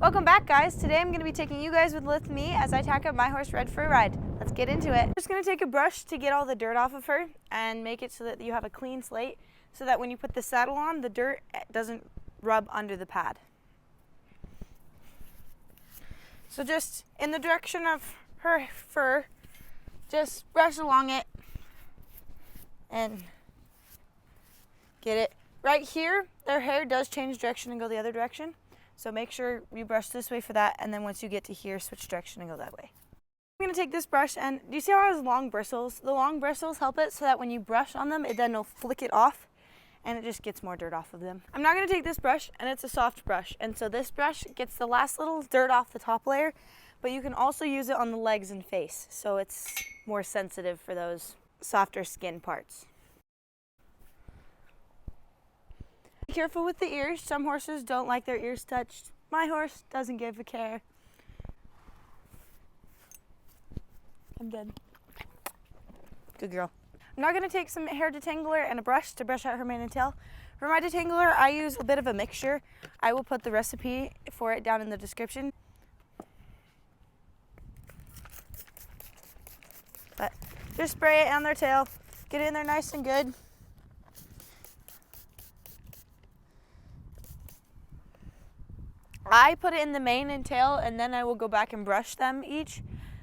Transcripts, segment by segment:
Welcome back, guys. Today I'm going to be taking you guys with me as I tack up my horse Red for a ride. Let's get into it. I'm just going to take a brush to get all the dirt off of her and make it so that you have a clean slate so that when you put the saddle on, the dirt doesn't rub under the pad. So just in the direction of her fur, just brush along it and get it. Right here, their hair does change direction and go the other direction. So make sure you brush this way for that, and then once you get to here, switch direction and go that way. I'm gonna take this brush, and do you see how it has long bristles? The long bristles help it so that when you brush on them, it then will flick it off, and it just gets more dirt off of them. I'm now gonna take this brush, and it's a soft brush, and so this brush gets the last little dirt off the top layer, but you can also use it on the legs and face, so it's more sensitive for those softer skin parts. Be careful with the ears. Some horses don't like their ears touched. My horse doesn't give a care. I'm done. Good girl. I'm now going to take some hair detangler and a brush to brush out her mane and tail. For my detangler, I use a bit of a mixture. I will put the recipe for it down in the description. But just spray it on their tail. Get it in there nice and good. I put it in the mane and tail, and then I will go back and brush them each,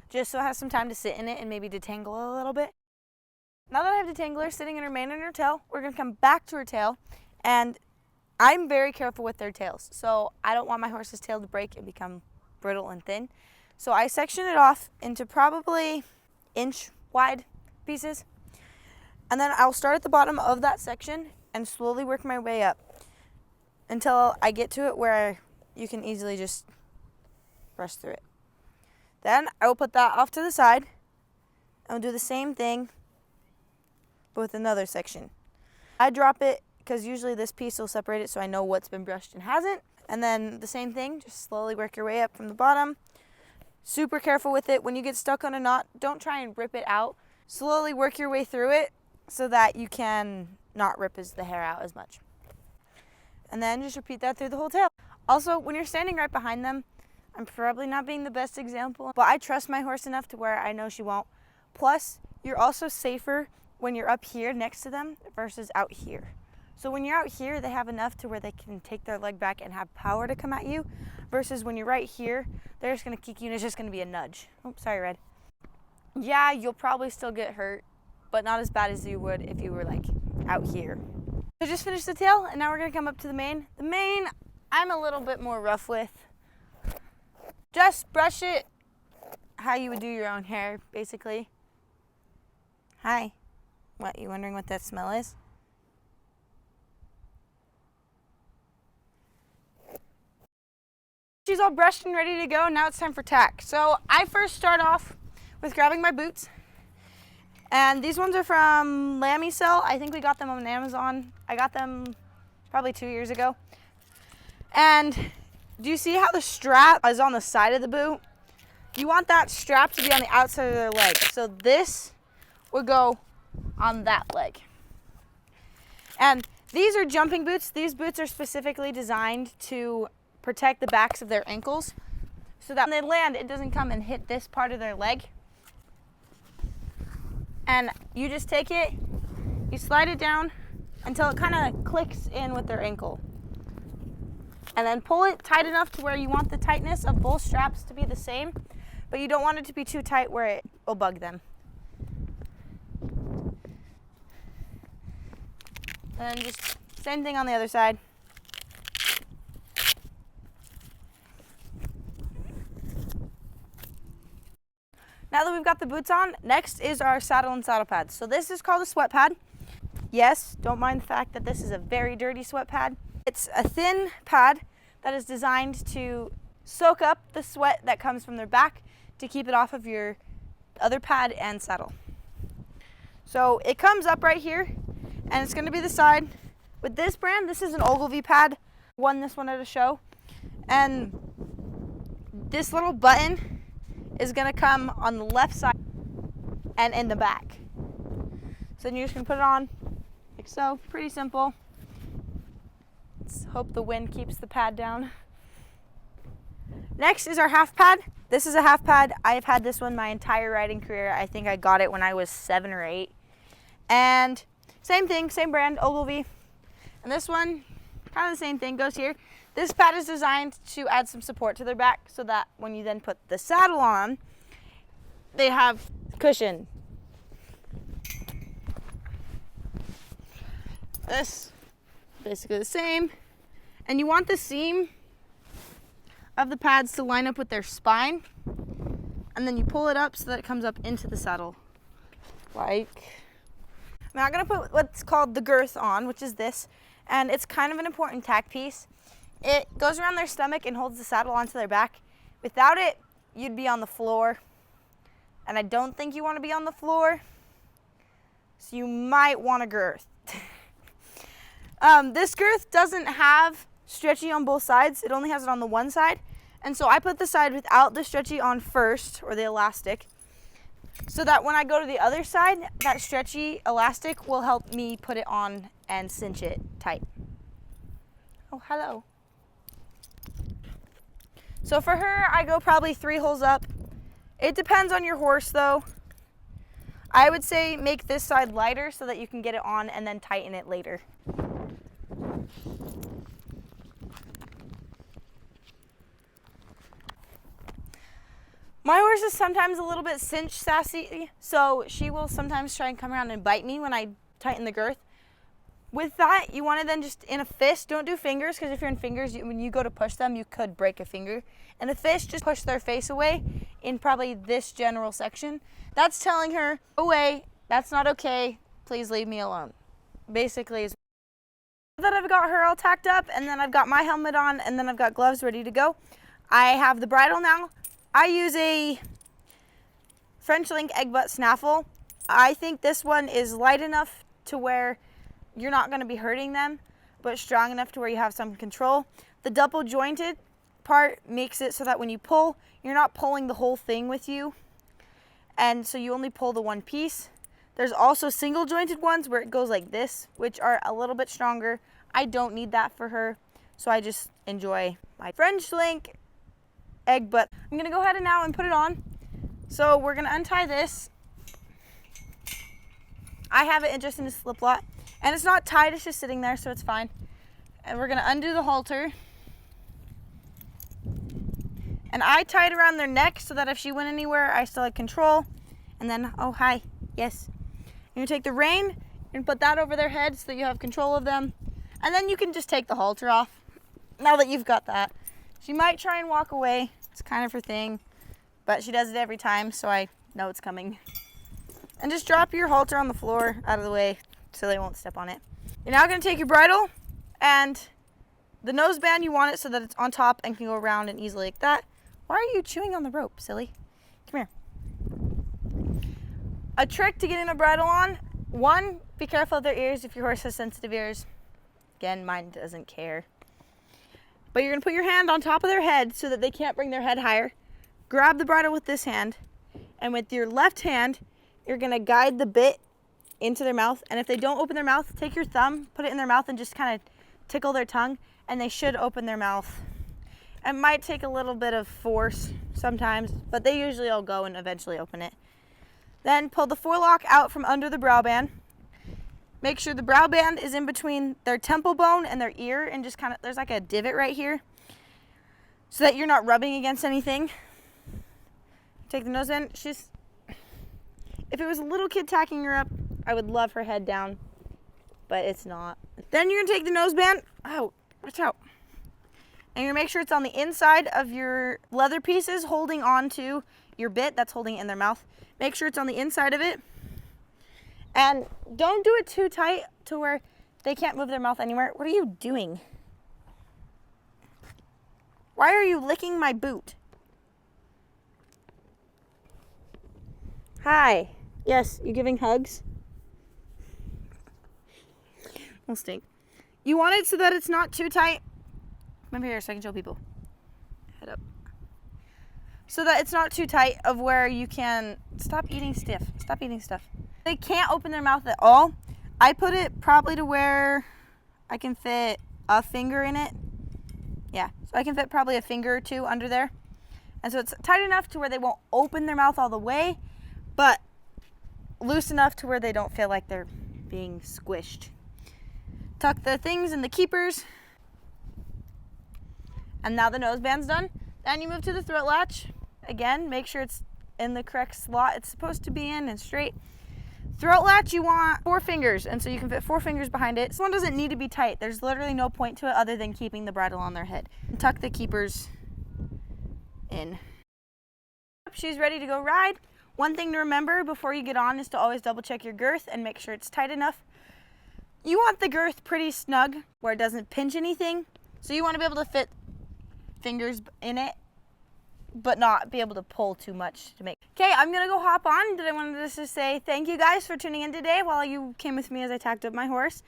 just so it has some time to sit in it and maybe detangle a little bit. Now that I have detangler sitting in her mane and her tail, we're going to come back to her tail, and I'm very careful with their tails, so I don't want my horse's tail to break and become brittle and thin. So I section it off into probably inch wide pieces, and then I'll start at the bottom of that section and slowly work my way up until I get to it where you can easily just brush through it. Then I will put that off to the side and we'll do the same thing but with another section. I drop it because usually this piece will separate it so I know what's been brushed and hasn't. And then the same thing, just slowly work your way up from the bottom. Super careful with it. When you get stuck on a knot, don't try and rip it out. Slowly work your way through it so that you can not rip the hair out as much. And then just repeat that through the whole tail. Also, when you're standing right behind them, I'm probably not being the best example, but I trust my horse enough to where I know she won't. Plus, you're also safer when you're up here next to them versus out here. So when you're out here, they have enough to where they can take their leg back and have power to come at you, versus when you're right here, they're just gonna kick you and it's just gonna be a nudge. Oh, sorry, Red. Yeah, you'll probably still get hurt, but not as bad as you would if you were like out here. So just finished the tail, and now we're gonna come up to the mane. The mane, I'm a little bit more rough with. Just brush it how you would do your own hair, basically. Hi. What, you wondering what that smell is? She's all brushed and ready to go. Now it's time for tack. So I first start off with grabbing my boots. And these ones are from Lamiecell. I think we got them on Amazon. I got them probably 2 years ago. And do you see how the strap is on the side of the boot? You want that strap to be on the outside of their leg. So this would go on that leg. And these are jumping boots. These boots are specifically designed to protect the backs of their ankles so that when they land, it doesn't come and hit this part of their leg. And you just take it, you slide it down until it kind of clicks in with their ankle. And then pull it tight enough to where you want the tightness of both straps to be the same, but you don't want it to be too tight where it will bug them. And just same thing on the other side. Now that we've got the boots on, next is our saddle and saddle pads. So this is called a sweat pad. Yes, don't mind the fact that this is a very dirty sweat pad. It's a thin pad that is designed to soak up the sweat that comes from their back to keep it off of your other pad and saddle. So it comes up right here, and it's going to be the side. With this brand, this is an Ogilvy pad. Won this one at a show. And this little button is going to come on the left side and in the back. So then you're just going to put it on like so. Pretty simple. Let's hope the wind keeps the pad down. Next is our half pad. This is a half pad. I've had this one my entire riding career. I think I got it when I was 7 or 8. And same thing, same brand, Ogilvy. And this one, kind of the same thing, goes here. This pad is designed to add some support to their back so that when you then put the saddle on, they have cushion. This, basically the same. And you want the seam of the pads to line up with their spine. And then you pull it up so that it comes up into the saddle. I'm not gonna put what's called the girth on, which is this. And it's kind of an important tack piece. It goes around their stomach and holds the saddle onto their back. Without it, you'd be on the floor. And I don't think you want to be on the floor. So you might want a girth. This girth doesn't have stretchy on both sides. It only has it on the one side. And so I put the side without the stretchy on first, or the elastic, so that when I go to the other side, that stretchy elastic will help me put it on and cinch it tight. Oh, hello. So for her, I go probably 3 holes up. It depends on your horse though. I would say make this side lighter so that you can get it on and then tighten it later. My horse is sometimes a little bit cinch sassy, so she will sometimes try and come around and bite me when I tighten the girth. With that, you want to then just in a fist, don't do fingers, because if you're in fingers, when you go to push them, you could break a finger. In a fist, just push their face away in probably this general section. That's telling her, away, that's not okay, please leave me alone. Basically, is that I've got her all tacked up, and then I've got my helmet on, and then I've got gloves ready to go. I have the bridle now. I use a French link egg butt snaffle. I think this one is light enough to where you're not going to be hurting them, but strong enough to where you have some control. The double jointed part makes it so that when you pull, you're not pulling the whole thing with you, and so you only pull the one piece. There's also single jointed ones where it goes like this, which are a little bit stronger. I don't need that for her, so I just enjoy my French link egg butt. I'm gonna go ahead and now and put it on. So we're gonna untie this. I have it just in a slip knot, and it's not tied, it's just sitting there, so it's fine. And we're gonna undo the halter. And I tie it around their neck so that if she went anywhere, I still had control. And then, oh hi, yes. You're gonna take the rein and put that over their head so that you have control of them. And then you can just take the halter off, now that you've got that. She might try and walk away, it's kind of her thing, but she does it every time, so I know it's coming. And just drop your halter on the floor out of the way so they won't step on it. You're now gonna take your bridle, and the noseband, you want it so that it's on top and can go around and easily like that. Why are you chewing on the rope, silly? Come here. A trick to getting a bridle on, one, be careful of their ears if your horse has sensitive ears. Again, mine doesn't care. But you're gonna put your hand on top of their head so that they can't bring their head higher. Grab the bridle with this hand, and with your left hand, you're gonna guide the bit into their mouth. And if they don't open their mouth, take your thumb, put it in their mouth, and just kind of tickle their tongue, and they should open their mouth. It might take a little bit of force sometimes, but they usually all go and eventually open it. Then pull the forelock out from under the brow band. Make sure the brow band is in between their temple bone and their ear, and just kind of, there's like a divot right here so that you're not rubbing against anything. Take the noseband. If it was a little kid tacking her up, I would love her head down, but it's not. Then you're gonna take the noseband. Oh, watch out. And you're gonna make sure it's on the inside of your leather pieces holding on to your bit that's holding it in their mouth. Make sure it's on the inside of it. And don't do it too tight to where they can't move their mouth anywhere. What are you doing? Why are you licking my boot? Hi. Yes, you giving hugs? Will stink. You want it so that it's not too tight. Come over here so I can show people. Head up. So that it's not too tight of where you can stop eating stiff. Stop eating stuff. They can't open their mouth at all. I put it probably to where I can fit a finger in it. Yeah, so I can fit probably a finger or two under there. And so it's tight enough to where they won't open their mouth all the way, but loose enough to where they don't feel like they're being squished. Tuck the things in the keepers. And now the noseband's done. Then you move to the throat latch. Again, make sure it's in the correct slot it's supposed to be in and straight. Throat latch, you want 4 fingers, and so you can fit 4 fingers behind it. This one doesn't need to be tight. There's literally no point to it other than keeping the bridle on their head. And tuck the keepers in. She's ready to go ride. One thing to remember before you get on is to always double check your girth and make sure it's tight enough. You want the girth pretty snug where it doesn't pinch anything. So you want to be able to fit fingers in it, but not be able to pull too much to make. Okay, I'm gonna go hop on. I wanted to just say thank you guys for tuning in today while you came with me as I tacked up my horse.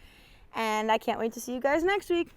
And I can't wait to see you guys next week.